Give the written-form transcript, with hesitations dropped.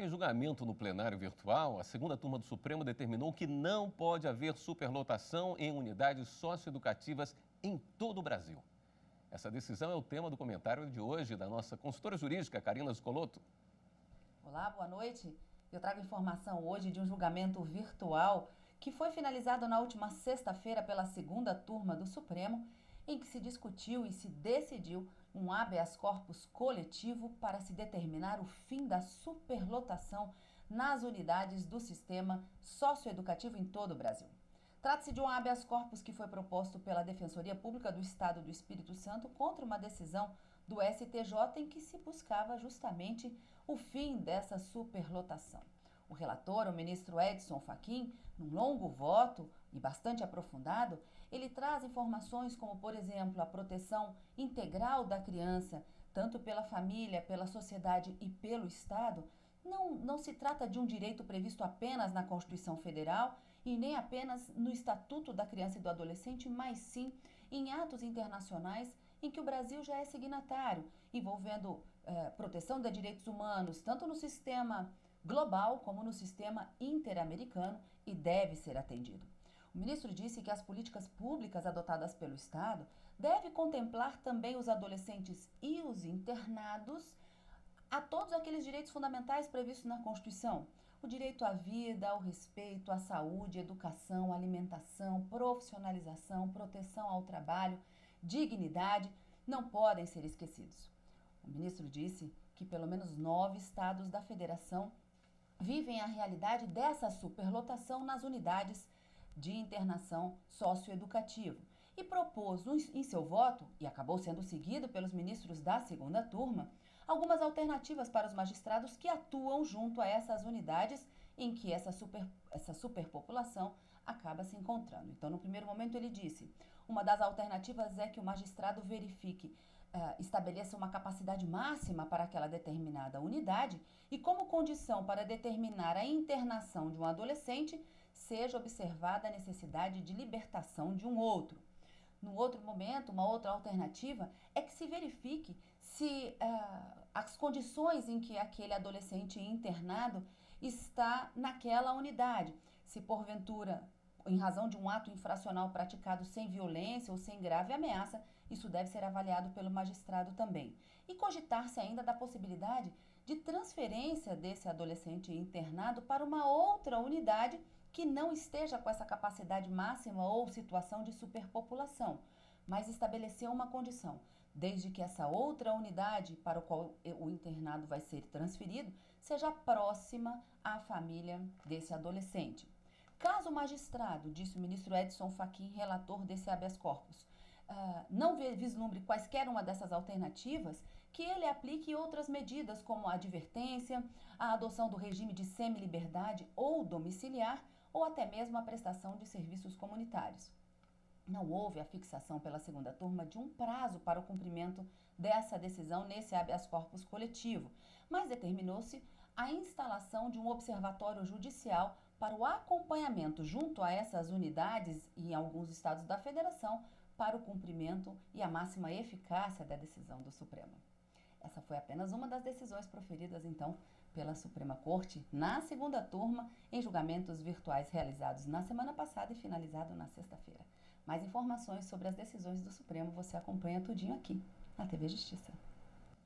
Em julgamento no plenário virtual, a segunda turma do Supremo determinou que não pode haver superlotação em unidades socioeducativas em todo o Brasil. Essa decisão é o tema do comentário de hoje da nossa consultora jurídica, Karina Zucolotto. Olá, boa noite. Eu trago informação hoje de um julgamento virtual que foi finalizado na última sexta-feira pela segunda turma do Supremo, em que se discutiu e se decidiu um habeas corpus coletivo para se determinar o fim da superlotação nas unidades do sistema socioeducativo em todo o Brasil. Trata-se de um habeas corpus que foi proposto pela Defensoria Pública do Estado do Espírito Santo contra uma decisão do STJ em que se buscava justamente o fim dessa superlotação. O relator, o ministro Edson Fachin, num longo voto e bastante aprofundado, ele traz informações como, por exemplo, a proteção integral da criança, tanto pela família, pela sociedade e pelo Estado. Não se trata de um direito previsto apenas na Constituição Federal e nem apenas no Estatuto da Criança e do Adolescente, mas sim em atos internacionais em que o Brasil já é signatário, envolvendo proteção de direitos humanos, tanto no sistema global como no sistema interamericano, e deve ser atendido. O ministro disse que as políticas públicas adotadas pelo Estado devem contemplar também os adolescentes e os internados a todos aqueles direitos fundamentais previstos na Constituição. O direito à vida, ao respeito, à saúde, educação, alimentação, profissionalização, proteção ao trabalho, dignidade, não podem ser esquecidos. O ministro disse que pelo menos 9 estados da federação vivem a realidade dessa superlotação nas unidades de internação socioeducativa e propôs em seu voto, e acabou sendo seguido pelos ministros da segunda turma, algumas alternativas para os magistrados que atuam junto a essas unidades em que essa superpopulação acaba se encontrando. Então, no primeiro momento, ele disse: uma das alternativas é que o magistrado verifique, estabeleça uma capacidade máxima para aquela determinada unidade e, como condição para determinar a internação de um adolescente, seja observada a necessidade de libertação de um outro. No outro momento, uma outra alternativa é que se verifique se as condições em que aquele adolescente internado está naquela unidade. Se porventura, em razão de um ato infracional praticado sem violência ou sem grave ameaça, isso deve ser avaliado pelo magistrado também. E cogitar-se ainda da possibilidade de transferência desse adolescente internado para uma outra unidade que não esteja com essa capacidade máxima ou situação de superpopulação, mas estabeleceu uma condição: desde que essa outra unidade para o qual o internado vai ser transferido seja próxima à família desse adolescente. Caso o magistrado, disse o ministro Edson Fachin, relator desse habeas corpus, não vislumbre quaisquer uma dessas alternativas, que ele aplique outras medidas, como a advertência, a adoção do regime de semi-liberdade ou domiciliar, ou até mesmo a prestação de serviços comunitários. Não houve a fixação pela segunda turma de um prazo para o cumprimento dessa decisão nesse habeas corpus coletivo, mas determinou-se a instalação de um observatório judicial para o acompanhamento junto a essas unidades e em alguns estados da federação para o cumprimento e a máxima eficácia da decisão do Supremo. Essa foi apenas uma das decisões proferidas, então, pela Suprema Corte na segunda turma, em julgamentos virtuais realizados na semana passada e finalizado na sexta-feira. Mais informações sobre as decisões do Supremo você acompanha tudinho aqui na TV Justiça.